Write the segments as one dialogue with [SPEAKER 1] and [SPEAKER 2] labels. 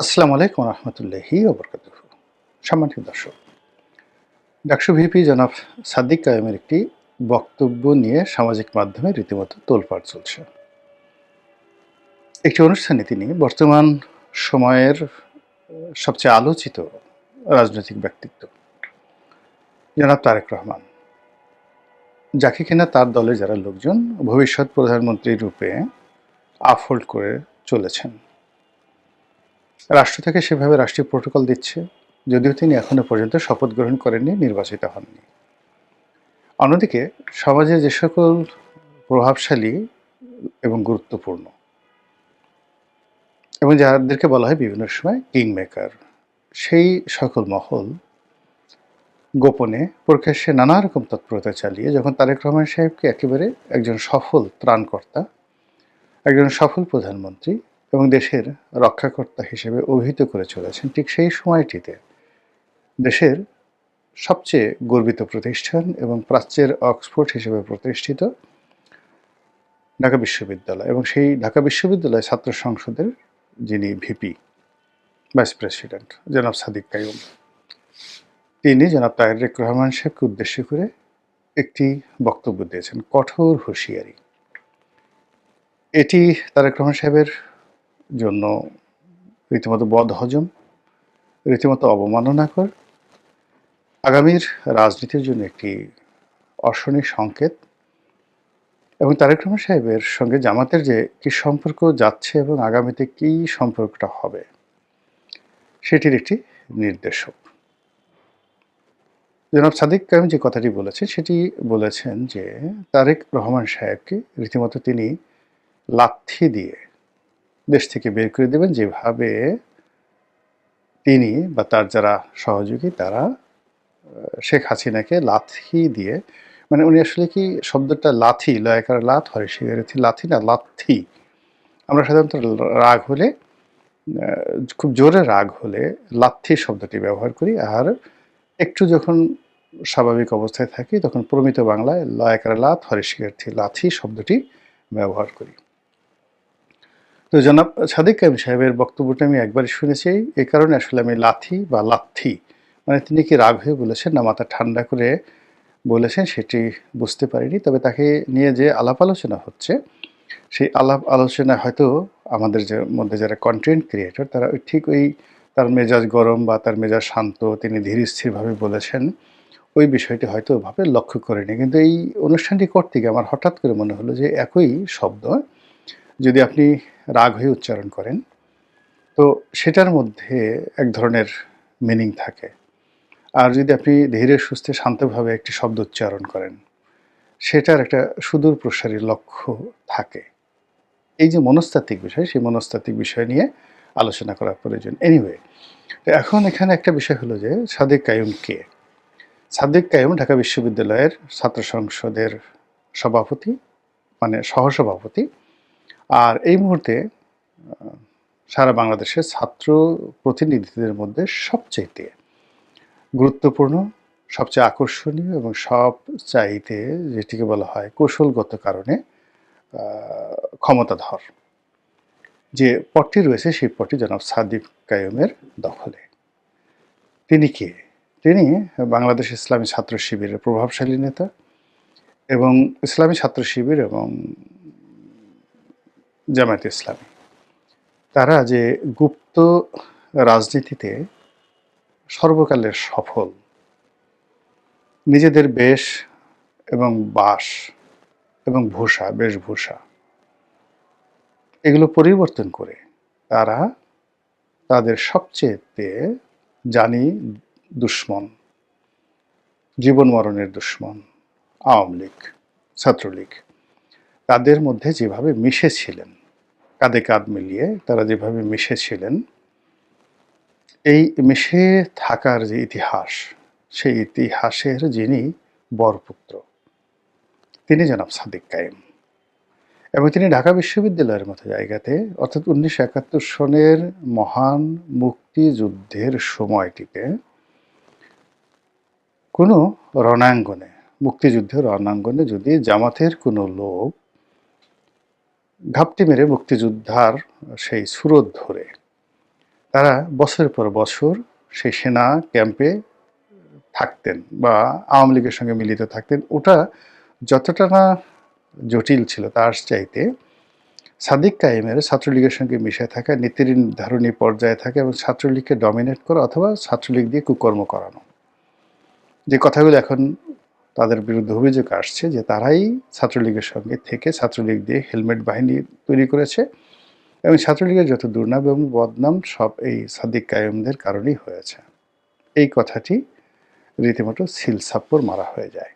[SPEAKER 1] আসসালামু আলাইকুম রহমতুল্লাহি ওবরকাতুহু। সম্মানিত দর্শক, ডাকসু ভিপি জনাব সাদিক কায়েমের একটি বক্তব্য নিয়ে সামাজিক মাধ্যমে রীতিমতো তোলপাড় চলছে। একটি অনুষ্ঠানে তিনি বর্তমান সময়ের সবচেয়ে আলোচিত রাজনৈতিক ব্যক্তিত্ব জনাব তারেক রহমান, যাকে কিনা তার দলের যারা লোকজন ভবিষ্যৎ প্রধানমন্ত্রী রূপে আপহোল্ড করে চলেছেন, রাষ্ট্র থেকে সেভাবে রাষ্ট্রীয় প্রোটোকল দিচ্ছে, যদিও তিনি এখনো পর্যন্ত শপথ গ্রহণ করেননি, নির্বাচিত হননি। অন্যদিকে সমাজে যে সকল প্রভাবশালী এবং গুরুত্বপূর্ণ এবং যাদেরকে বলা হয় বিভিন্ন সময় কিং মেকার, সেই সকল মহল গোপনে প্রকাশ্যে নানা রকম তৎপরতা চালিয়ে যখন তারেক রহমান সাহেবকে একেবারে একজন সফল ত্রাণকর্তা, একজন সফল প্রধানমন্ত্রী এবং দেশের রক্ষাকর্তা হিসেবে অভিহিত করে চলেছেন, ঠিক সেই সময়টিতে দেশের সবচেয়ে গর্বিত প্রতিষ্ঠান এবং প্রাচ্যের অক্সফোর্ড হিসেবে প্রতিষ্ঠিত ঢাকা বিশ্ববিদ্যালয় এবং সেই ঢাকা বিশ্ববিদ্যালয় ছাত্র সংসদের যিনি ভিপি ভাইস প্রেসিডেন্ট জনাব সাদিক কাইয়ুম, তিনি জনাব তারেক রহমান সাহেবকে উদ্দেশ্য করে একটি বক্তব্য দিয়েছেন, কঠোর হুঁশিয়ারি। এটি তারেক রহমান সাহেবের জন্য রীতিমতো বদহজম, রীতিমতো অবমাননাকর, আগামীর রাজনীতির জন্য একটি অশনি সংকেত এবং তারেক রহমান সাহেবের সঙ্গে জামাতের যে কী সম্পর্ক যাচ্ছে এবং আগামীতে কী সম্পর্কটা হবে সেটির একটি নির্দেশক। জনাব সাদিক কায়েম যে কথাটি বলেছেন সেটি বলেছেন যে তারেক রহমান সাহেবকে রীতিমতো তিনি লাথি দিয়ে দেশ থেকে বের করে দেবেন, যেভাবে তিনি বা তার যারা সহযোগী তারা শেখ হাসিনাকে লাথি দিয়ে, মানে উনি আসলে কি শব্দটা লাথি, লয়কার লাথ হয়, সেগারেথি লাথি না, লাথি। আমরা সাধারণত রাগ হলে, খুব জোরে রাগ হলে লাথি শব্দটি ব্যবহার করি, আর একটু যখন স্বাভাবিক অবস্থায় থাকি তখন প্রমিত বাংলায় লয়কার লাথ হরিশিকার্থী লাথি শব্দটি ব্যবহার করি। তো জনাব সাদিক কায়েম সাহেবের বক্তব্যটা আমি একবারই শুনেছি, এই কারণে আসলে আমি লাথি বা লাথি, মানে তিনি কি রাগ হয়ে বলেছেন না মাথা ঠান্ডা করে বলেছেন সেটি বুঝতে পারিনি। তবে তাকে নিয়ে যে আলাপ আলোচনা হচ্ছে, সেই আলাপ আলোচনায় হয়তো আমাদের যে মধ্যে যারা কন্টেন্ট ক্রিয়েটর তারা ঠিক ওই তার মেজাজ গরম বা তার মেজাজ শান্ত, তিনি ধীর স্থিরভাবে বলেছেন, ওই বিষয়টি হয়তো ওভাবে লক্ষ্য করেনি। কিন্তু এই অনুষ্ঠানটি করতে গিয়ে আমার হঠাৎ করে মনে হলো যে একই শব্দ যদি আপনি রাগ হয়ে উচ্চারণ করেন তো সেটার মধ্যে এক ধরনের মিনিং থাকে, আর যদি আপনি ধীরে সুস্থে শান্তভাবে একটি শব্দ উচ্চারণ করেন সেটার একটা সুদূর প্রসারী লক্ষ্য থাকে। এই যে মনস্তাত্ত্বিক বিষয়, সেই মনস্তাত্ত্বিক বিষয় নিয়ে আলোচনা করা প্রয়োজন। এনিওয়ে, তো এখন এখানে একটা বিষয় হলো যে সাদিক কাইয়ুম কে? সাদিক কাইয়ুম ঢাকা বিশ্ববিদ্যালয়ের ছাত্র সংসদের সভাপতি, মানে সহসভাপতি, আর এই মুহূর্তে সারা বাংলাদেশের ছাত্র প্রতিনিধিদের মধ্যে সবচাইতে গুরুত্বপূর্ণ, সবচেয়ে আকর্ষণীয় এবং সবচাইতে যেটিকে বলা হয় কৌশলগত কারণে ক্ষমতাধর যে পদটি রয়েছে, সেই পদটি জনাব সাদিক কাইয়ুমের দখলে। তিনি কে? তিনি বাংলাদেশ ইসলামী ছাত্র শিবিরের প্রভাবশালী নেতা এবং ইসলামী ছাত্র শিবির এবং জামায়াতে ইসলামী, তারা যে গুপ্ত রাজনীতিতে সর্বকালের সফল, নিজেদের বেশ এবং বাস এবং ভূষা, বেশভূষা এগুলো পরিবর্তন করে তারা তাদের সবচেয়ে জানি দুশ্মন, জীবন মরণের দুশ্মন আওয়ামী লীগ, ছাত্রলীগ, তাদের মধ্যে যেভাবে মিশেছিলেন, কাঁধে কাঁধ মিলিয়ে তারা যেভাবে মিশেছিলেন, এই মিশে থাকার যে ইতিহাস, সেই ইতিহাসের যিনি বরপুত্র তিনি জনাব সাদিক কায়েম। এবং তিনি ঢাকা বিশ্ববিদ্যালয়ের মতো জায়গাতে, অর্থাৎ 1971 সনের মহান মুক্তিযুদ্ধের সময়টিতে কোনো রণাঙ্গনে, মুক্তিযুদ্ধের রণাঙ্গনে যদি জামাতের কোনো লোক ঘাপটি মেরে মুক্তিযোদ্ধার সেই সুরত ধরে তারা বছরের পর বছর সেই সেনা ক্যাম্পে থাকতেন বা আওয়ামী লীগের সঙ্গে মিলিত থাকতেন। ওটা যতটা না জটিল ছিল তার চাইতে সাদিক কায়েমের ছাত্রলীগের সঙ্গে মিশে থাকা, নীতি নির্ধারণী পর্যায়ে থাকা এবং ছাত্রলীগকে ডমিনেট করা অথবা ছাত্রলীগ দিয়ে কুকর্ম করানো, যে কথাগুলো এখন তাদের বিরুদ্ধে অভিযোগ আসছে যে তারাই ছাত্রলীগের সঙ্গে থেকে ছাত্রলীগ দিয়ে হেলমেট বাহিনী তৈরি করেছে এবং ছাত্রলীগের যত দুর্নাম এবং বদনাম সব এই সাদিক কায়েমদের কারণেই হয়েছে। এই কথাটি রীতিমতো সিলসাপ্পর মারা হয়ে যায়।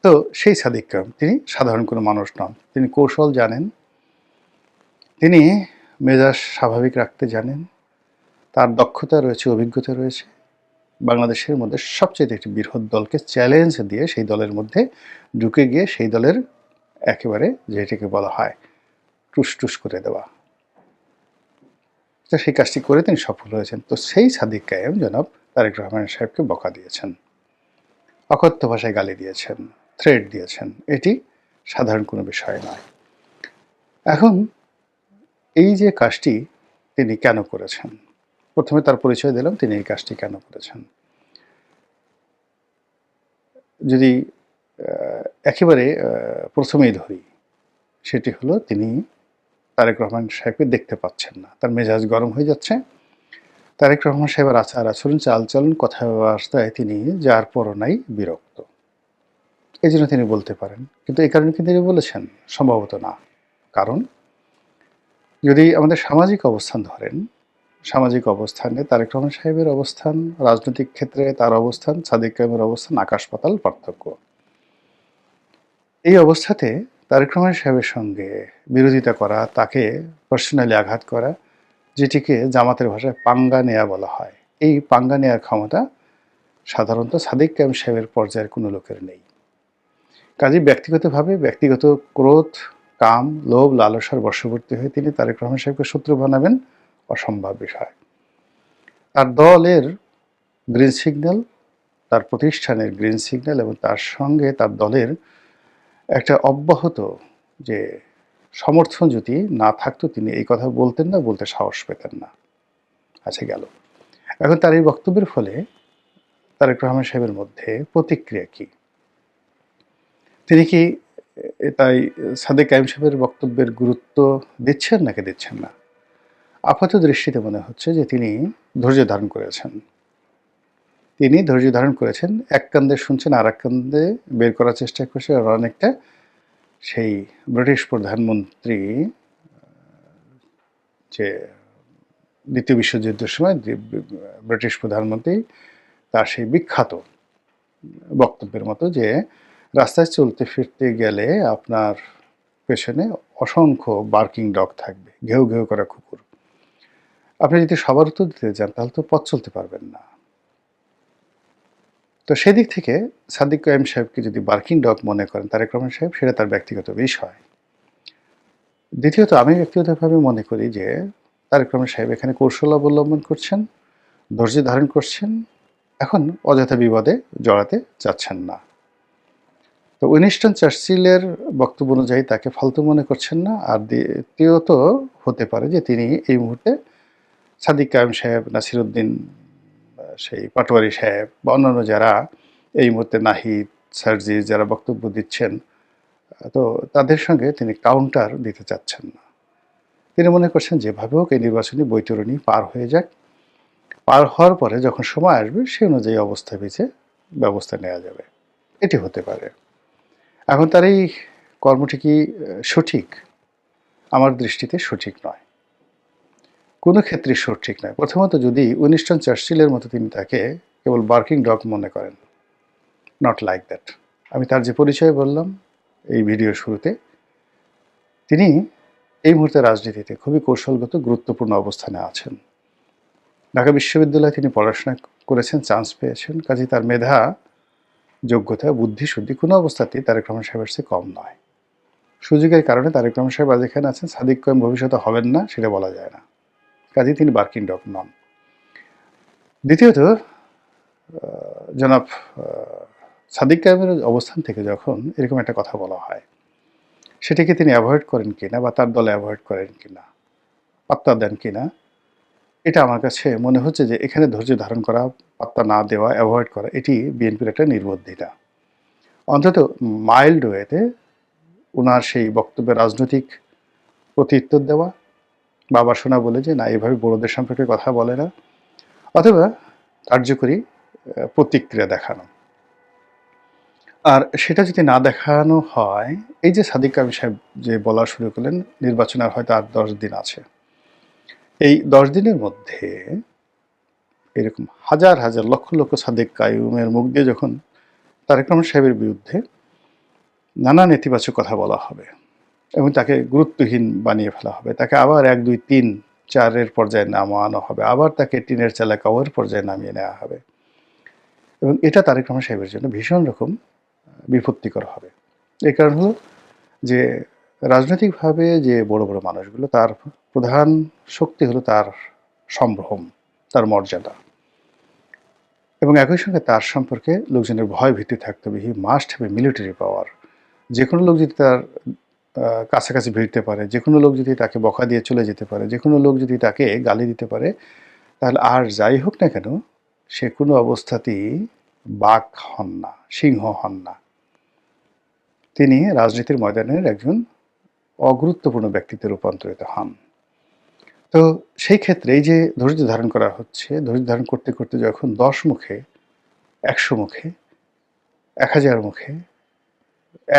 [SPEAKER 1] তো সেই সাদিক কায়েম তিনি সাধারণ কোনো মানুষ নন, তিনি কৌশল জানেন, তিনি মেজাজ স্বাভাবিক রাখতে জানেন, তার দক্ষতা রয়েছে, অভিজ্ঞতা রয়েছে। বাংলাদেশের মধ্যে সবচেয়ে একটি বৃহৎ দলকে চ্যালেঞ্জ দিয়ে সেই দলের মধ্যে ঢুকে গিয়ে সেই দলের একেবারে যেটাকে বলা হয় টুস করে দেওয়া, তো সেই কাজটি করে তিনি সফল হয়েছেন। তো সেই সাদিক কায়েম জনাব তারেক রহমান সাহেবকে বকা দিয়েছেন, অকথ্য ভাষায় গালি দিয়েছেন, থ্রেট দিয়েছেন। এটি সাধারণ কোনো বিষয় নয়। এখন এই যে কাজটি তিনি কেন করেছেন, প্রথমে তার পরিচয় দিলাম তিনি এই কাজটি কেন করেছেন। যদি একেবারে প্রথমেই ধরি, সেটি হলো তিনি তারেক রহমান সাহেবকে দেখতে পাচ্ছেন না, তার মেজাজ গরম হয়ে যাচ্ছে। তারেক রহমান সাহেবের আচার আচরণ, চালচলন, কথাবার্তায় তিনি যার পরনাই বিরক্ত, এই জন্য তিনি বলতে পারেন। কিন্তু এই কারণে কি তিনি বলেছেন? সম্ভবত না। কারণ যদি আমাদের সামাজিক অবস্থান ধরেন, সামাজিক অবস্থানে তারেক রহমান সাহেবের অবস্থান, রাজনৈতিক ক্ষেত্রে তার অবস্থান, সাদিক কায়েমের অবস্থান আকাশ পাতাল পার্থক্য। এই অবস্থাতে তারেক রহমান সাহেবের সঙ্গে বিরোধিতা করা, তাকে পার্সোনালি আঘাত করা, যেটিকে জামাতের ভাষায় পাঙ্গা নেয়া বলা হয়, এই পাঙ্গা নেয়ার ক্ষমতা সাধারণত সাদিক কায়েম সাহেবের পর্যায়ের কোনো লোকের নেই। কাজেই ব্যক্তিগতভাবে ব্যক্তিগত ক্রোধ, কাম, লোভ, লালসার বশবর্তী হয়ে তিনি তারেক রহমান সাহেবকে শত্রু বানাবেন অসম্ভব বিষয়। তার দলের গ্রিন সিগন্যাল, তার প্রতিষ্ঠানের গ্রিন সিগন্যাল এবং তার সঙ্গে তার দলের একটা অব্যাহত যে সমর্থন যদি না থাকতো তিনি এই কথা বলতেন না, বলতে সাহস পেতেন না। আচ্ছা গেল। এখন তার এই বক্তব্যের ফলে তারেক রহমান সাহেবের মধ্যে প্রতিক্রিয়া কি? তিনি কি তাই সাদেক কায়েম সাহেবের বক্তব্যের গুরুত্ব দিচ্ছেন নাকি দিচ্ছেন না? আপাত দৃষ্টিতে মনে হচ্ছে যে তিনি ধৈর্য ধারণ করেছেন। তিনি ধৈর্য ধারণ করেছেন, এক কান্দে শুনছেন আর এক কান্দে বের করার চেষ্টা করছেন। আর অনেকটা সেই ব্রিটিশ প্রধানমন্ত্রী যে দ্বিতীয় বিশ্বযুদ্ধের সময় ব্রিটিশ প্রধানমন্ত্রী তার সেই বিখ্যাত বক্তব্যের মতো যে রাস্তায় চলতে ফিরতে গেলে আপনার পেছনে অসংখ্য বার্কিং ডগ থাকবে, ঘেউ ঘেউ করা কুকুর। আপনি যদি সবার উত্তর দিতে যান তাহলে তো পথ চলতে পারবেন না। তো সেদিক থেকে সাদিক কায়েম সাহেবকে যদি বার্কিং ডগ মনে করেন তারেক রহমান সাহেব, সেটা তার ব্যক্তিগত বিষয়। দ্বিতীয়ত আমি ব্যক্তিগতভাবে মনে করি যে তারেক রহমান সাহেব এখানে কৌশল অবলম্বন করছেন, ধৈর্য ধারণ করছেন, এখন অযথা বিবাদে জড়াতে চাচ্ছেন না। তো উইনস্টন চার্চিলের বক্তব্য অনুযায়ী তাকে ফালতু মনে করছেন না। আর দ্বিতীয়ত হতে পারে যে তিনি এই মুহূর্তে সাদিক কায়েম সাহেব, নাসিরুদ্দিন, সেই পাটোয়ারি সাহেব বা অন্যান্য যারা এই মুহূর্তে নাহিদ, সার্জিস যারা বক্তব্য দিচ্ছেন, তো তাদের সঙ্গে তিনি কাউন্টার দিতে চাচ্ছেন না। তিনি মনে করছেন যেভাবে হোক এই নির্বাচনী বৈতরণী পার হয়ে যাক, পার হওয়ার পরে যখন সময় আসবে সে অনুযায়ী অবস্থা বেঁচে ব্যবস্থা নেওয়া যাবে, এটি হতে পারে। এখন তার এই কর্মটি কি সঠিক? আমার দৃষ্টিতে সঠিক নয়, কোনো ক্ষেত্রে সঠিক নয়। প্রথমত যদি উইনস্টন চার্চিলের মতো তিনি তাকে কেবল বার্কিং ডগ মনে করেন, নট লাইক দ্যাট। আমি তার যে পরিচয় বললাম এই ভিডিওর শুরুতে, তিনি এই মুহূর্তে রাজনীতিতে খুবই কৌশলগত গুরুত্বপূর্ণ অবস্থানে আছেন। ঢাকা বিশ্ববিদ্যালয়ে তিনি পড়াশোনা করেছেন, চান্স পেয়েছেন, কাজে তার মেধা, যোগ্যতা, বুদ্ধি শুদ্ধি কোনো অবস্থাতেই তারেক রহমান সাহেবের চেয়ে কম নয়। সুযোগের কারণে তারেক রহমান সাহেব আজ এখানে আছেন, সাদিক কায়েম ভবিষ্যতে হবেন না সেটা বলা যায় না, কাজেই তিনি বার্কিং ডগ নন। দ্বিতীয়ত জনাব সাদিক কায়েমের অবস্থান থেকে যখন এরকম একটা কথা বলা হয়, সেটাকে তিনি অ্যাভয়েড করেন কিনা বা তার দলে অ্যাভয়েড করেন কিনা, পাত্তা দেন কিনা, এটা আমার কাছে মনে হচ্ছে যে এখানে ধৈর্য ধারণ করা, পাত্তা না দেওয়া, অ্যাভয়েড করা, এটি বিএনপির একটা নির্বুদ্ধিতা। অন্তত মাইল্ড ওয়েতে উনার সেই বক্তব্যে রাজনৈতিক প্রত্যুত্তর দেওয়া, বাবা শোনা বলে যে না এভাবে বড়দের সম্পর্কে কথা বলে না, অথবা কার্যকরী প্রতিক্রিয়া দেখানো। আর সেটা যদি না দেখানো হয়, এই যে সাদিক কামি সাহেব যে বলা শুরু করলেন নির্বাচন আর হয়তো আর 10 দিন আছে, এই 10 দিনের মধ্যে এরকম হাজার হাজার লক্ষ লক্ষ সাদিক কায়ুমের মুখ দিয়ে যখন তারেক রহমান সাহেবের বিরুদ্ধে নানা নেতিবাচক কথা বলা হবে এবং তাকে গুরুত্বহীন বানিয়ে ফেলা হবে, তাকে আবার 1, 2, 3, 4 পর্যায়ে নামানো হবে, আবার তাকে টিনের চালা কাওয়ার পর্যায়ে নামিয়ে নেওয়া হবে, এবং এটা তারেক রহমান সাহেবের জন্য ভীষণ রকম বিপত্তিকর হবে। এই কারণ হলো যে রাজনৈতিকভাবে যে বড় বড় মানুষগুলো, তার প্রধান শক্তি হলো তার সম্ভ্রম, তার মর্যাদা, এবং একই সঙ্গে তার সম্পর্কে লোকজনের ভয় ভীতি থাকতে হবে। He must have a military পাওয়ার। যে কোনো লোক যদি তার কাছাকাছি ভিড়তে পারে, যে কোনো লোক যদি তাকে বকা দিয়ে চলে যেতে পারে, যে কোনো লোক যদি তাকে গালি দিতে পারে, তাহলে আর যাই হোক না কেন সে কোনো অবস্থাতেই বাঘ হন না, সিংহ হন না। তিনি রাজনীতির ময়দানের একজন অগুরুত্বপূর্ণ ব্যক্তিত্বে রূপান্তরিত হন। তো সেই ক্ষেত্রে এই যে ধৈর্য ধারণ করা হচ্ছে, ধৈর্য ধারণ করতে করতে যখন 10 মুখে, 100 মুখে, 1000 মুখে,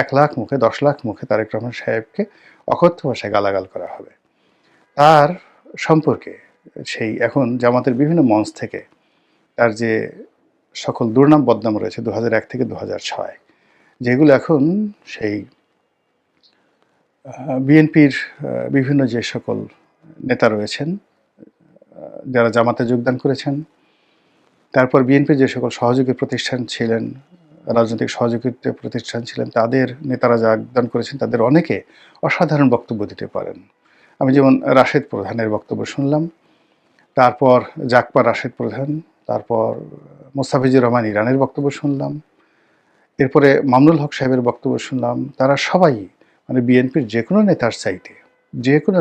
[SPEAKER 1] 1 লাখ মুখে, 10 লাখ মুখে তারেক রহমান সাহেবকে অকথ্য ভাষায় গালাগাল করা হবে, তার সম্পর্কে সেই এখন জামাতের বিভিন্ন মঞ্চ থেকে তার যে সকল দুর্নাম বদনাম রয়েছে 2001 থেকে 2006, যেগুলো এখন সেই বিএনপির বিভিন্ন যে সকল নেতা রয়েছেন যারা জামাতে যোগদান করেছেন, তারপর বিএনপির যে সকল সহযোগী প্রতিষ্ঠান ছিলেন, রাজনৈতিক সহযোগিতা প্রতিষ্ঠান ছিলেন, তাদের নেতারা যোগদান করেছেন, তাদের অনেকে অসাধারণ বক্তব্য দিতে পারেন। আমি যেমন রাশেদ প্রধানের বক্তব্য শুনলাম, তারপর জাকপা রাশেদ প্রধান, তারপর মোস্তাফিজুর রহমান ইরানের বক্তব্য শুনলাম, এরপরে মামুনুল হক সাহেবের বক্তব্য শুনলাম। তারা সবাই মানে বিএনপির যে কোনো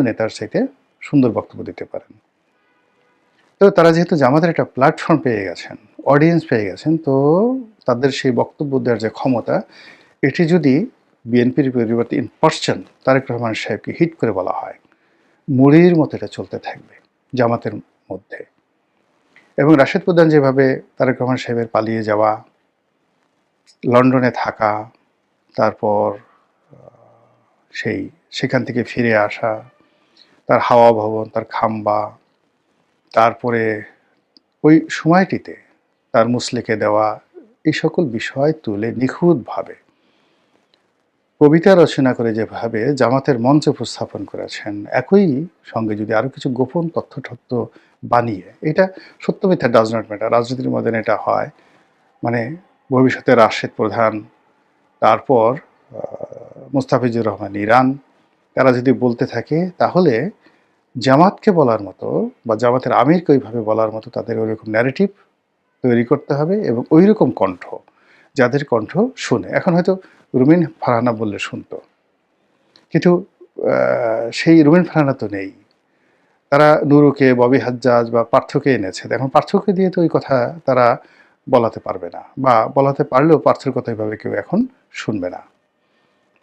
[SPEAKER 1] নেতার চাইতে সুন্দর বক্তব্য দিতে পারেন। তো তারা যেহেতু জামাতের একটা প্ল্যাটফর্ম পেয়ে গেছেন, অডিয়েন্স পেয়ে গেছেন, তো তাদের সেই বক্তব্য দেওয়ার যে ক্ষমতা, এটি যদি বিএনপির পরিবর্তে ইন পার্সন তারেক রহমান সাহেবকে হিট করে বলা হয়, মুড়ির মতো এটা চলতে থাকবে জামাতের মধ্যে। এবং রাশেদ প্রধান যেভাবে তারেক রহমান সাহেবের পালিয়ে যাওয়া, লন্ডনে থাকা, তারপর সেখান থেকে ফিরে আসা, তার হাওয়া ভবন, তার খাম্বা, তারপরে ওই সময়টিতে তার মুসলেকে দেওয়া, এই সকল বিষয় তুলে নিখুঁতভাবে কবিতা রচনা করে যেভাবে জামাতের মঞ্চে উপস্থাপন করেছেন, একই সঙ্গে যদি আরও কিছু গোপন তথ্য বানিয়ে, এটা সত্য মিথ্যা ডাজ নট ম্যাটার, রাজনীতির মধ্যে এটা হয়, মানে ভবিষ্যতে রাশেদ প্রধান, তারপর মোস্তাফিজুর রহমান ইরান, তারা যদি বলতে থাকে, তাহলে জামাতকে বলার মতো বা জামাতের আমিরকে ওইভাবে বলার মতো তাদের ওইরকম ন্যারেটিভ তৈরি করতে হবে, এবং ওই রকম কণ্ঠ, যাদের কণ্ঠ শুনে, এখন হয়তো রুমিন ফারহানা বললে শুনতো, কিন্তু সেই রুমিন ফারহানা তো নেই। তারা নুরুকে, ববি হাজ্জাজ বা পার্থকে এনেছে। এখন পার্থকে দিয়ে তো ওই কথা তারা বলাতে পারবে না, বা বলাতে পারলেও পার্থর কথা এভাবে কেউ এখন শুনবে না।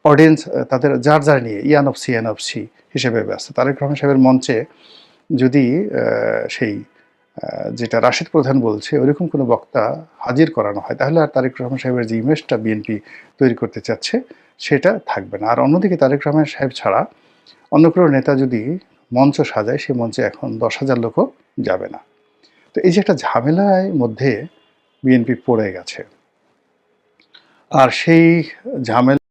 [SPEAKER 1] অডিয়েন্স তাদের যার নিয়ে ইয়ানফসি হিসেবে ব্যস্ত। তারেক রহমান সাহেবের মঞ্চে যদি সেই যেটা রাশেদ প্রধান বলছে ওইরকম কোনো বক্তা হাজির করানো হয়, তাহলে আর তারেক রহমান সাহেবের যে ইমেজটা বিএনপি তৈরি করতে চাচ্ছে সেটা থাকবে না। আর অন্যদিকে তারেক রহমান সাহেব ছাড়া অন্য কোনো নেতা যদি মঞ্চ সাজায়, সেই মঞ্চে এখন 10,000 লোকও যাবে না। তো এই যে একটা ঝামেলার মধ্যে বিএনপি পড়ে গেছে, আর সেই ঝামেলা